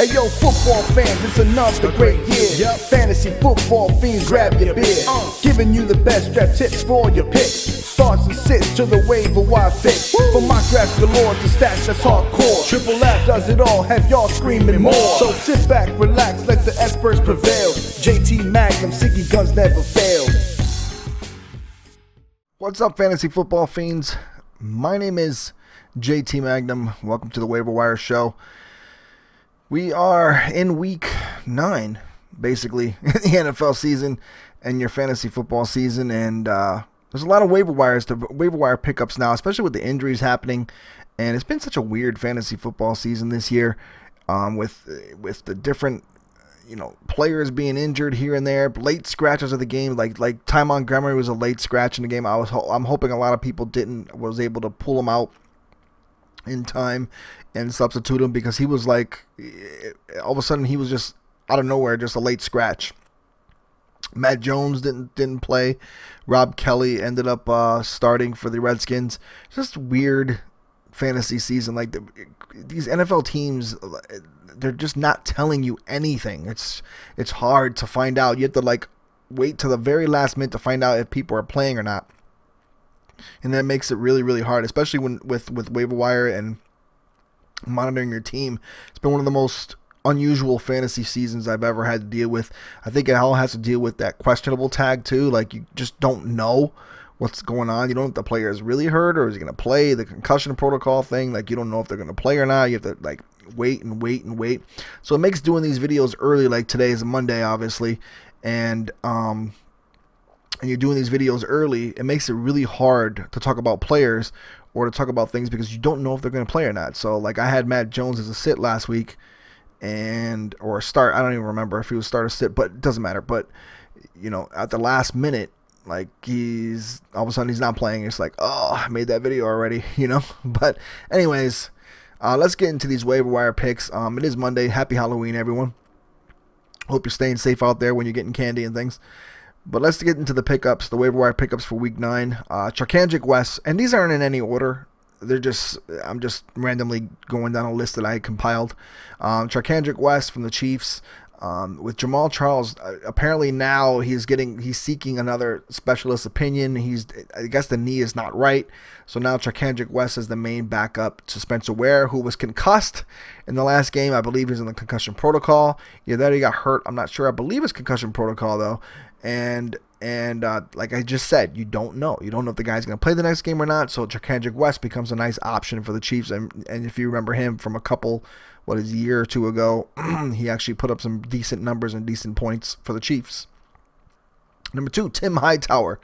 Hey yo, football fans, it's another great year. Fantasy football fiends, grab your beer. Giving you the best draft tips for all your picks. Starts and sits to the waiver wire fix. From my drafts galore to stats that's hardcore. Triple F does it all, have y'all screaming more. So sit back, relax, let the experts prevail. JT Magnum, Siggy guns never fail. What's up, fantasy football fiends? My name is JT Magnum. Welcome to the Waiver Wire Show. We are in week 9, basically, in the NFL season and your fantasy football season, and there's a lot of waiver wire pickups now, especially with the injuries happening. And it's been such a weird fantasy football season this year, with the different players being injured here and there, late scratches of the game. Like Ty Montgomery was a late scratch in the game. I'm hoping a lot of people was able to pull him out in time and substitute him, because he was like, all of a sudden he was just out of nowhere, just a late scratch. Matt Jones didn't play. Rob Kelly ended up starting for the Redskins. Just weird fantasy season. Like these NFL teams, they're just not telling you anything. It's hard to find out. You have to like wait till the very last minute to find out if people are playing or not. And that makes it really, really hard, especially when with waiver wire and monitoring your team. It's been one of the most unusual fantasy seasons I've ever had to deal with. I think it all has to deal with that questionable tag too. Like, you just don't know what's going on. You don't know if the player is really hurt or is he going to play. The concussion protocol thing, like, you don't know if they're going to play or not. You have to like wait and wait and wait. So it makes doing these videos early, like today is a Monday, obviously, and you're doing these videos early, it makes it really hard to talk about players or to talk about things because you don't know if they're going to play or not. So like, I had Matt Jones as a sit last week, or a start. I don't even remember if he was start or sit, but it doesn't matter. But at the last minute, like, he's all of a sudden he's not playing. It's like, oh, I made that video already, But anyways, let's get into these waiver wire picks. It is Monday. Happy Halloween, everyone. Hope you're staying safe out there when you're getting candy and things. But let's get into the pickups, the waiver wire pickups for week 9. Charkandrick West, and these aren't in any order. I'm just randomly going down a list that I compiled. Charkandrick West from the Chiefs. With Jamal Charles, apparently now he's seeking another specialist opinion. I guess the knee is not right. So now Charkandrick West is the main backup to Spencer Ware, who was concussed in the last game. I believe he's in the concussion protocol. Yeah, that he got hurt. I'm not sure. I believe it's concussion protocol though. And like I just said, you don't know. You don't know if the guy's going to play the next game or not. So Charkandrick West becomes a nice option for the Chiefs. And if you remember him from a year or two ago, he actually put up some decent numbers and decent points for the Chiefs. Number 2, Tim Hightower,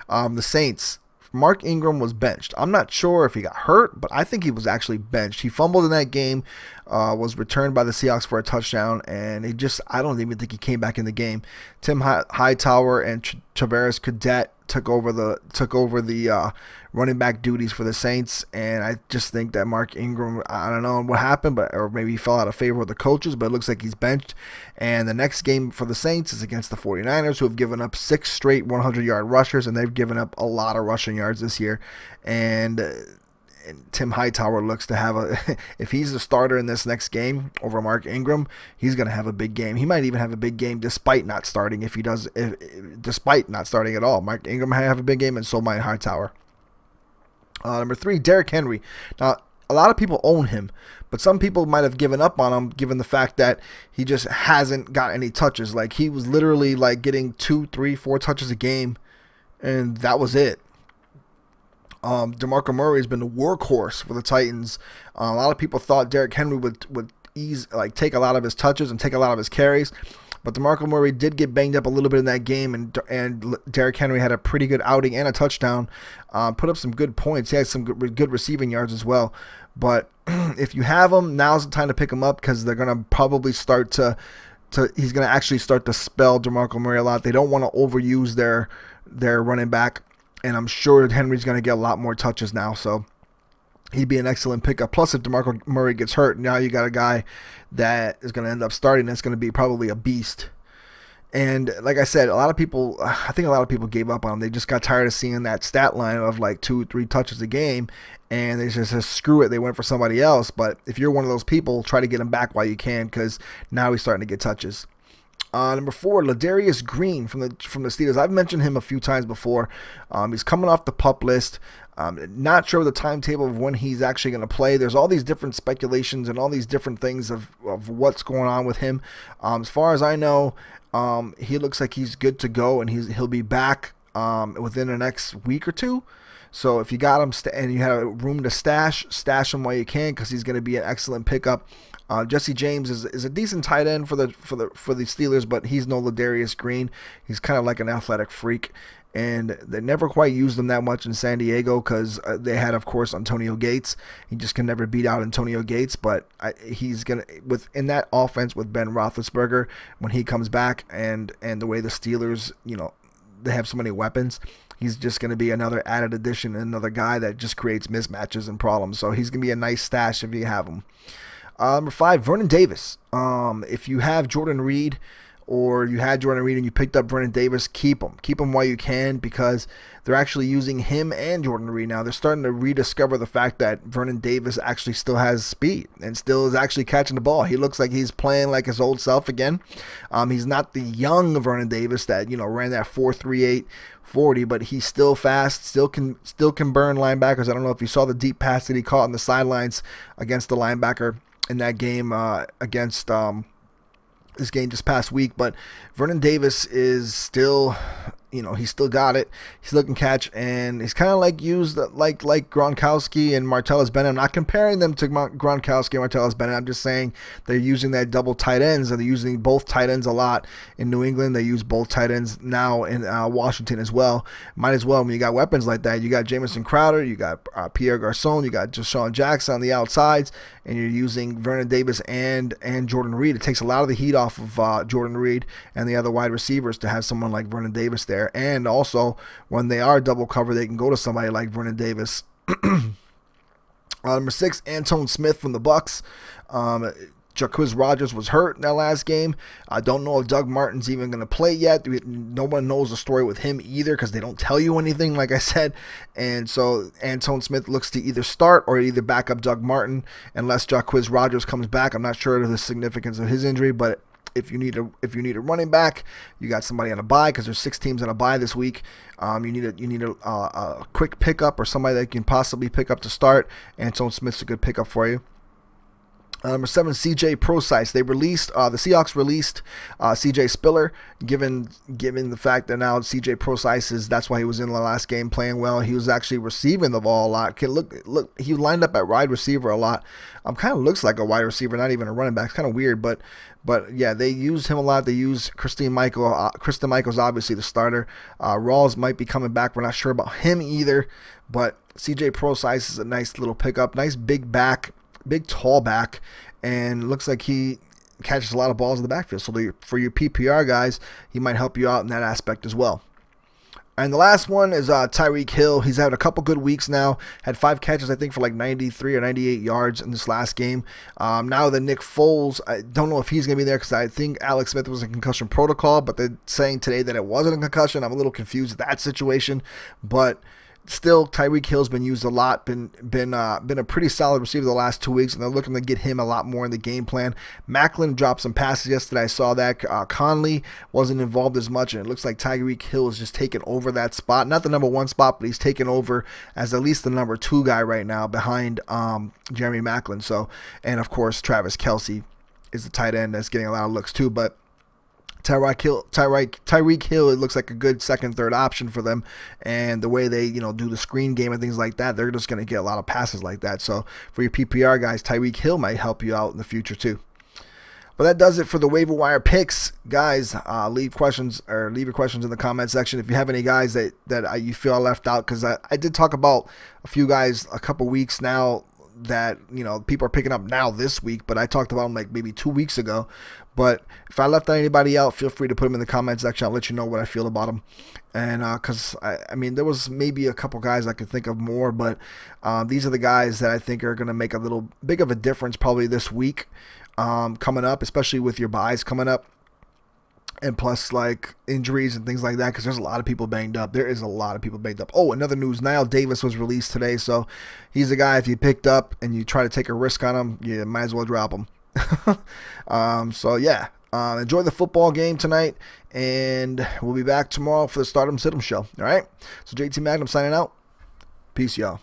the Saints. Mark Ingram was benched. I'm not sure if he got hurt, but I think he was actually benched. He fumbled in that game, was returned by the Seahawks for a touchdown, and I don't even think he came back in the game. Tim Hightower and Travaris Cadet took over the running back duties for the Saints, and I just think that Mark Ingram, I don't know what happened, or maybe he fell out of favor with the coaches, but it looks like he's benched. And the next game for the Saints is against the 49ers, who have given up 6 straight 100-yard rushers, and they've given up a lot of rushing yards this year. And Tim Hightower looks to have if he's the starter in this next game over Mark Ingram, he's going to have a big game. He might even have a big game despite not starting. Despite not starting at all, Mark Ingram might have a big game, and so might Hightower. Number 3, Derrick Henry. Now, a lot of people own him, but some people might have given up on him given the fact that he just hasn't got any touches. Like, he was literally like getting 2, 3, 4 touches a game, and that was it. DeMarco Murray has been the workhorse for the Titans. A lot of people thought Derrick Henry would take a lot of his touches and take a lot of his carries, but DeMarco Murray did get banged up a little bit in that game, and Derrick Henry had a pretty good outing and a touchdown, put up some good points. He had some good receiving yards as well. But if you have him, now's the time to pick him up, because they're going to probably start to he's going to actually start to spell DeMarco Murray a lot. They don't want to overuse their running back. And I'm sure Henry's going to get a lot more touches now, so he'd be an excellent pickup. Plus, if DeMarco Murray gets hurt, now you got a guy that is going to end up starting that's going to be probably a beast. And like I said, I think a lot of people gave up on him. They just got tired of seeing that stat line of like 2-3 touches a game, and they just said, screw it. They went for somebody else. But if you're one of those people, try to get him back while you can, because now he's starting to get touches. Number 4, Ladarius Green from the Steelers. I've mentioned him a few times before. He's coming off the PUP list. Not sure the timetable of when he's actually going to play. There's all these different speculations and all these different things of what's going on with him. As far as I know, he looks like he's good to go, and he'll be back within the next week or two. So if you got him and you have room to stash him while you can, because he's going to be an excellent pickup. Jesse James is a decent tight end for the Steelers, but he's no Ladarius Green. He's kind of like an athletic freak, and they never quite used him that much in San Diego because they had, of course, Antonio Gates. He just can never beat out Antonio Gates, but he's gonna in that offense with Ben Roethlisberger when he comes back, and the way the Steelers, they have so many weapons. He's just going to be another added addition, another guy that just creates mismatches and problems. So he's going to be a nice stash if you have him. Number 5, Vernon Davis. If you have Jordan Reed, or you had Jordan Reed and you picked up Vernon Davis, keep him. Keep him while you can, because they're actually using him and Jordan Reed now. They're starting to rediscover the fact that Vernon Davis actually still has speed and still is actually catching the ball. He looks like he's playing like his old self again. He's not the young Vernon Davis that ran that 4.38 40, but he's still fast, still can burn linebackers. I don't know if you saw the deep pass that he caught on the sidelines against the linebacker in that game against this game this past week. But Vernon Davis is still, he's still got it. He's looking catch, and he's kind of like used like Gronkowski and Martellus Bennett. I'm not comparing them to Gronkowski and Martellus Bennett. I'm just saying they're using that double tight ends, and they're using both tight ends a lot in New England. They use both tight ends now in Washington as well. Might as well, when you got weapons like that. You got Jamison Crowder, you got Pierre Garçon, you got Deshaun Jackson on the outsides, and you're using Vernon Davis and Jordan Reed. It takes a lot of the heat off of Jordan Reed and the other wide receivers to have someone like Vernon Davis there. And also, when they are double cover, they can go to somebody like Vernon Davis. Number 6, Antone Smith from the Bucks. Jacquizz Rodgers was hurt in that last game. I don't know if Doug Martin's even going to play yet. No one knows the story with him either, because they don't tell you anything, like I said. And so Antone Smith looks to either start or either back up Doug Martin unless Jacquizz Rodgers comes back. I'm not sure of the significance of his injury, but if you need a running back, you got somebody on a bye, because there's 6 teams on a bye this week. You need a quick pickup or somebody that you can possibly pick up to start. Antone Smith's a good pickup for you. Number 7, CJ Prosise. The Seahawks released CJ Spiller, given the fact that now CJ Prosise that's why he was in the last game playing well. He was actually receiving the ball a lot. Look, he lined up at wide receiver a lot. Kind of looks like a wide receiver, not even a running back. It's kind of weird, but yeah, they used him a lot. They used Christine Michael. Kristen Michael's obviously the starter. Rawls might be coming back. We're not sure about him either, but CJ Prosise is a nice little pickup. Nice big tall back, and looks like he catches a lot of balls in the backfield. So for your PPR guys, he might help you out in that aspect as well. And the last one is Tyreek Hill. He's had a couple good weeks now. Had 5 catches, I think, for like 93 or 98 yards in this last game. Now that Nick Foles, I don't know if he's going to be there, because I think Alex Smith was in concussion protocol, but they're saying today that it wasn't a concussion. I'm a little confused with that situation, but still, Tyreek Hill's been used a lot, been a pretty solid receiver the last 2 weeks, and they're looking to get him a lot more in the game plan. Macklin dropped some passes yesterday. I saw that. Conley wasn't involved as much, and it looks like Tyreek Hill is just taking over that spot. Not the number 1 spot, but he's taken over as at least the number 2 guy right now behind Jeremy Macklin. So, and of course, Travis Kelce is the tight end that's getting a lot of looks too, but Tyreek Hill, it looks like a good second, third option for them, and the way they do the screen game and things like that, they're just going to get a lot of passes like that. So for your PPR guys, Tyreek Hill might help you out in the future too. But that does it for the waiver wire picks, guys. Leave your questions in the comment section if you have any guys that you feel left out, because I did talk about a few guys a couple weeks now that people are picking up now this week, but I talked about them like maybe 2 weeks ago. But if I left anybody out, feel free to put them in the comment section. I'll let you know what I feel about them. And because I mean, there was maybe a couple guys I could think of more, but these are the guys that I think are going to make a little big of a difference probably this week coming up, especially with your buys coming up. And plus, like, injuries and things like that, because there's a lot of people banged up. There is a lot of people banged up. Oh, another news, Vernon Davis was released today, so he's a guy, if you picked up and you try to take a risk on him, you might as well drop him. So, yeah, enjoy the football game tonight, and we'll be back tomorrow for the Stardom Sit 'em show, all right? So, JT Magnum signing out. Peace, y'all.